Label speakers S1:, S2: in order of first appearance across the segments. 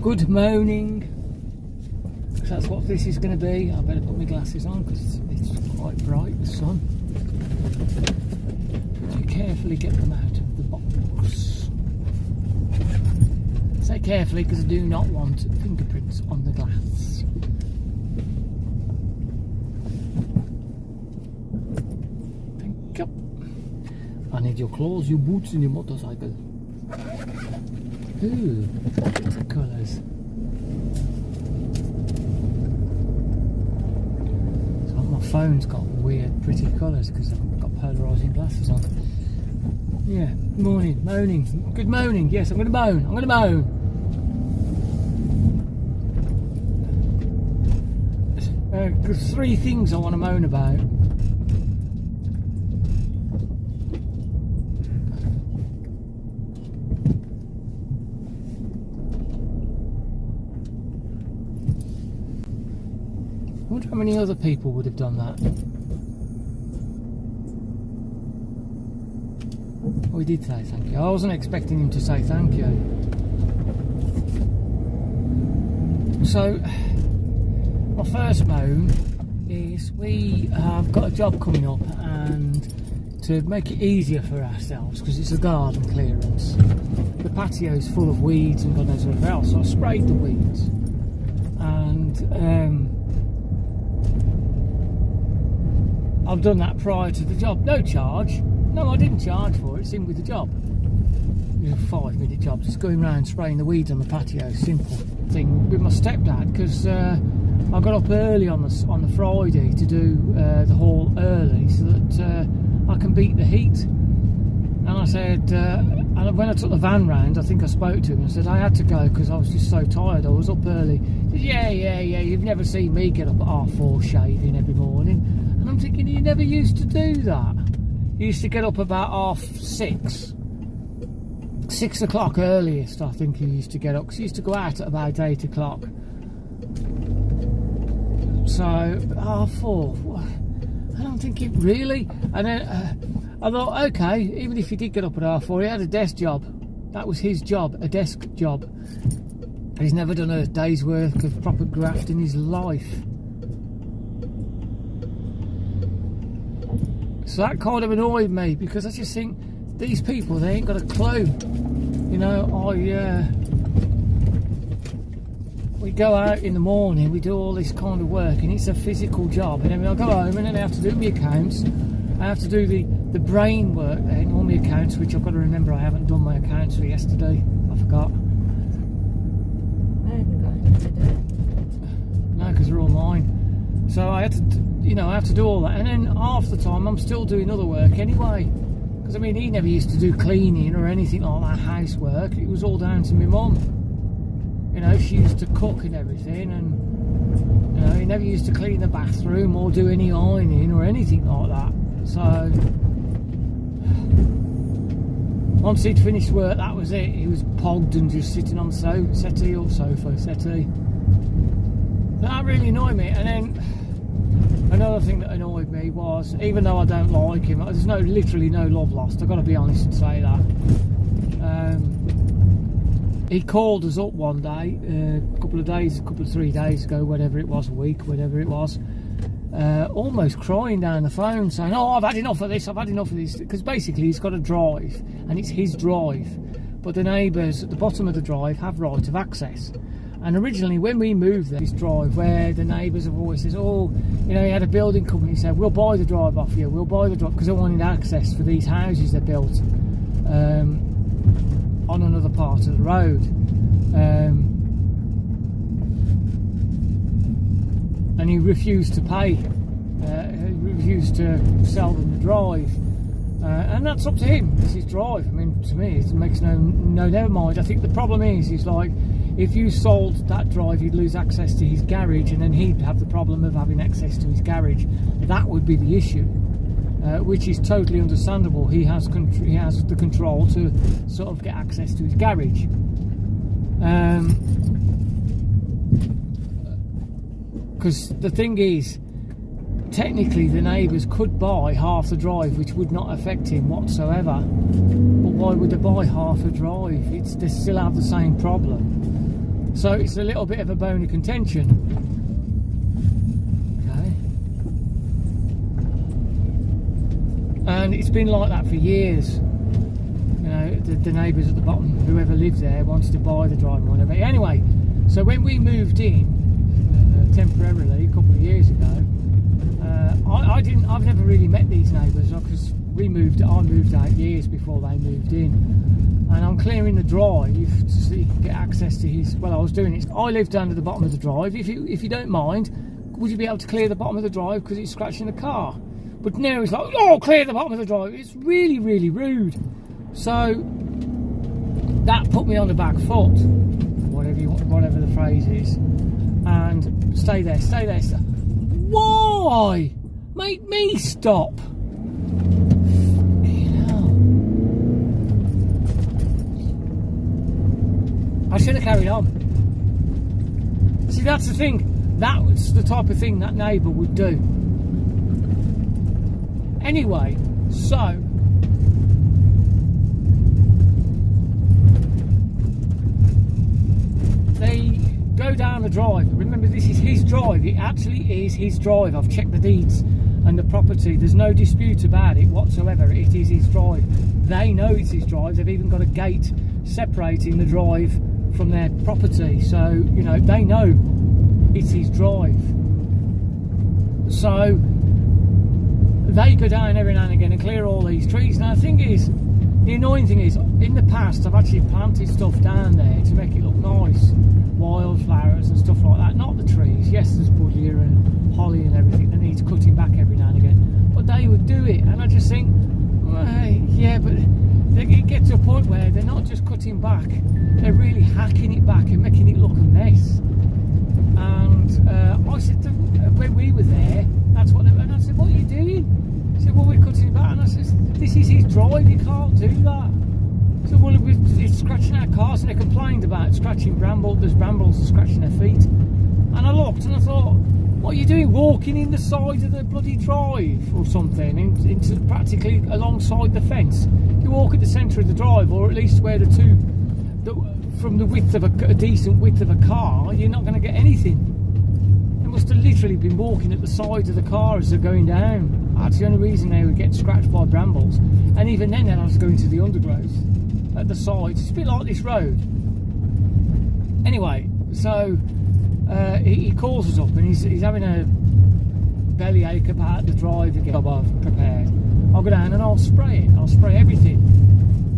S1: Good moaning. So that's what this is going to be. I better put my glasses on because it's quite bright, the sun. Very carefully get them out of the box. Say carefully because I do not want fingerprints on the glass. Thank you. I need your clothes, your boots and your motorcycle. Ooh, lots of colours. So my phone's got weird, pretty colours because I've got polarising glasses on. Yeah, morning, moaning. Good moaning. Yes, I'm going to moan. I'm going to moan. There's three things I want to moan about. I wonder how many other people would have done that. Oh, he did say thank you. I wasn't expecting him to say thank you. So, my first moan is we have got a job coming up, and to make it easier for ourselves, because it's a garden clearance, the patio's full of weeds and God knows what else, so I sprayed the weeds. And I've done that prior to the job. No charge. No, I didn't charge for it. It's in with the job. It was a 5-minute job. Just going around spraying the weeds on the patio. Simple thing with my stepdad, because I got up early on the Friday to do the haul early so that I can beat the heat. And I said, and when I took the van round, I think I spoke to him and said I had to go because I was just so tired. I was up early. He said, yeah. You've never seen me get up at 4:30 shaving every morning. And I'm thinking, you never used to do that. You used to get up about 6:30. 6 o'clock earliest, I think he used to get up, because he used to go out at about 8 o'clock. So, 4. I don't think it really. And then I thought, okay, even if he did get up at 4:30, he had a desk job. That was his job, a desk job. He's never done a day's work of proper graft in his life. So that kind of annoyed me, because I just think these people, they ain't got a clue. You know, we go out in the morning, we do all this kind of work, and it's a physical job. And then I go home, and then I have to do my accounts. I have to do the brain work then, all my accounts, which I've got to remember I haven't done my accounts for yesterday. I forgot.
S2: I haven't got any today.
S1: No, because they're all mine. So I had to, I have to do all that, and then half the time I'm still doing other work anyway. Because I mean, he never used to do cleaning or anything like that, housework. It was all down to my mum. You know, she used to cook and everything, and he never used to clean the bathroom or do any ironing or anything like that. So once he'd finished work, that was it. He was pogged and just sitting on the settee. That really annoyed me. And then another thing that annoyed me was, even though I don't like him, there's literally no love lost, I've got to be honest and say that. He called us up one day, a couple of 3 days ago, whatever it was, a week, whatever it was, almost crying down the phone, saying, oh, I've had enough of this, because basically he's got a drive, and it's his drive, but the neighbours at the bottom of the drive have right of access. And originally, when we moved this drive, where the neighbours have always said, oh, he had a building company said, we'll buy the drive off you, because they wanted access for these houses they built on another part of the road. And he refused to pay, he refused to sell them the drive. And that's up to him, it's his drive. I mean, to me, it makes no never mind. I think the problem is like, if you sold that drive, you'd lose access to his garage, and then he'd have the problem of having access to his garage. That would be the issue, which is totally understandable. He has the control to sort of get access to his garage. Because the thing is, technically the neighbours could buy half the drive, which would not affect him whatsoever. But why would they buy half a drive? They still have the same problem. So it's a little bit of a bone of contention. Okay. And it's been like that for years. You know, the neighbours at the bottom, whoever lived there, wanted to buy the drive and whatever. Anyway, so when we moved in temporarily a couple of years ago, I've never really met these neighbours because I moved out years before they moved in, and I'm clearing the drive so you can get access to his. Well, I was doing it. I lived down at the bottom of the drive. If you don't mind, would you be able to clear the bottom of the drive because it's scratching the car? But now it's like, oh, clear the bottom of the drive. It's really, really rude. So that put me on the back foot, whatever the phrase is, and stay there. Why? Make me stop. I should have carried on. See, that's the thing. That's the type of thing that neighbour would do. Anyway, so they go down the drive. Remember, this is his drive. It actually is his drive. I've checked the deeds and the property. There's no dispute about it whatsoever. It is his drive. They know it's his drive. They've even got a gate separating the drive from their property. So, you know, they know it's his drive. So they go down every now and again and clear all these trees. Now, the annoying thing is, in the past, I've actually planted stuff down there to make it look nice. Wildflowers and stuff like that. Not the trees. Yes, there's buddleia and holly and everything that needs cutting back every now and again. But they would do it. And I just think, well, yeah, but it gets to a point where they're not just cutting back. They're really hacking it back and making it look a mess. And I said, when we were there, that's what and I said, what are you doing? He said, well, we're cutting it back. And I said, this is his drive, you can't do that. So, well, it's scratching our cars, and they complained about scratching brambles. There's brambles scratching their feet. And I looked and I thought, what are you doing, walking in the side of the bloody drive or something, into practically alongside the fence? You walk at the centre of the drive, or at least where from the width of a decent width of a car, you're not going to get anything. They must have literally been walking at the side of the car as they're going down. That's the only reason they would get scratched by brambles. And even then, they'd have to go into the undergrowth at the side. It's a bit like this road. Anyway, so he calls us up and he's having a bellyache about the drive again. I've prepared. I'll go down and I'll spray it. I'll spray everything.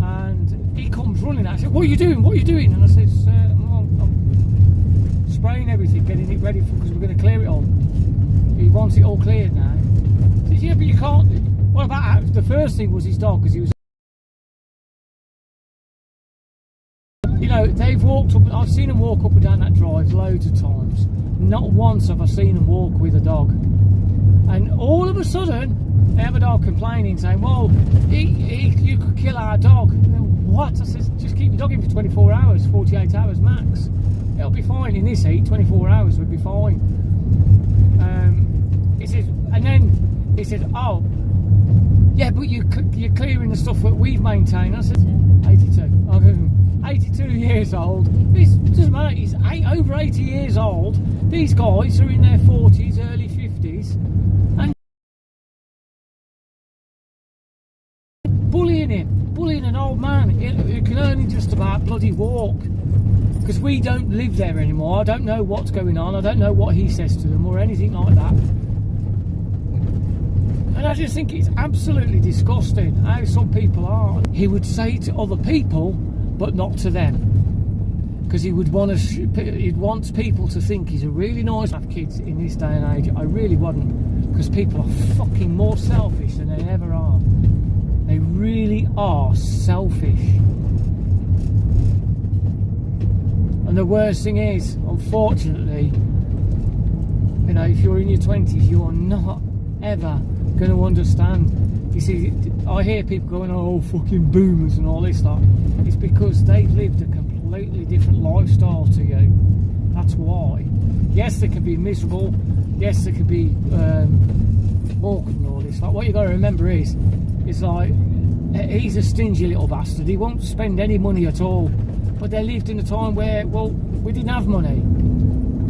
S1: And he comes running out. I said, what are you doing? What are you doing? And I said, I'm spraying everything, getting it ready because we're going to clear it all. He wants it all cleared now. I said, yeah, but you can't. What about the first thing was his dog, because he was. You know, they've walked up. I've seen them walk up and down that drive loads of times. Not once have I seen them walk with a dog. And all of a sudden, they have a dog complaining, saying, well, you could kill our dog. What? I said, just keep your dog in for 24 hours, 48 hours max. It'll be fine in this heat. 24 hours would be fine. He says, and then he said, oh, yeah, but you're clearing the stuff that we've maintained. I said, 82. I'm 82 years old. This doesn't matter. He's over 80 years old. These guys are in their 40s, early 50s, and bullying an old man who can only just about bloody walk. Because we don't live there anymore. I don't know what's going on. I don't know what he says to them or anything like that. And I just think it's absolutely disgusting how some people are. He would say it to other people, but not to them. Because he wants people to think he's a really nice man. Kids in this day and age, I really wouldn't. Because people are fucking more selfish than they ever are. They really are selfish. And the worst thing is, unfortunately, you know, if you're in your 20s, you are not ever going to understand. You see, I hear people going, oh, fucking boomers and all this stuff. It's because they've lived a completely different lifestyle to you. That's why. Yes, they can be miserable. Yes, they can be awkward and all this. Like, what you got to remember is, it's like, he's a stingy little bastard. He won't spend any money at all. But they lived in a time where, well, We didn't have money.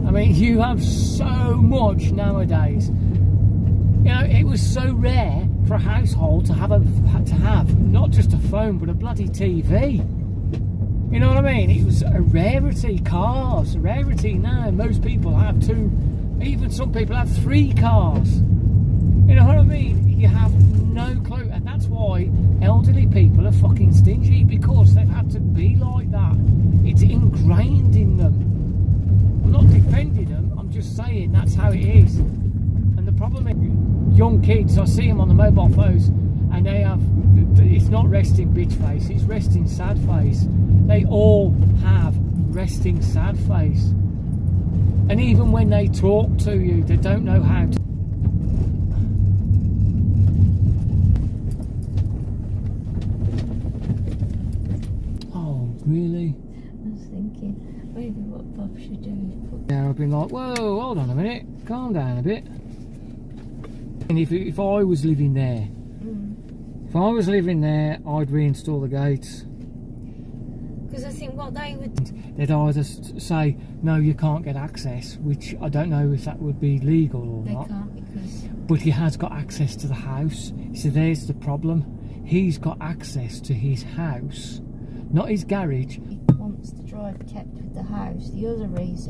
S1: I mean, you have so much nowadays. You know, it was so rare for a household to have not just a phone but a bloody TV. You know what I mean? It was a rarity. Cars, a rarity now. Most people have 2, even some people have 3 cars. You know what I mean? You have no clue, and that's why elderly people are fucking stingy, because they've had to be like that. It's ingrained in them. I'm not defending them, I'm just saying that's how it is. And the problem is, young kids, I see them on the mobile phones, and they have, it's not resting bitch face, it's resting sad face. They all have resting sad face. And even when they talk to you, they don't know how to. Oh, really?
S2: I was thinking, maybe what Bob should do is put...
S1: Yeah, I've been like, whoa, hold on a minute, calm down a bit. And if I was living there, if I was living there, I'd reinstall the gates.
S2: Because I think what they would...
S1: They'd either say, no, you can't get access, which I don't know if that would be legal or
S2: They
S1: not.
S2: can't, because...
S1: But he has got access to the house. So there's the problem. He's got access to his house, not his garage.
S2: He wants the drive kept with the house. The other reason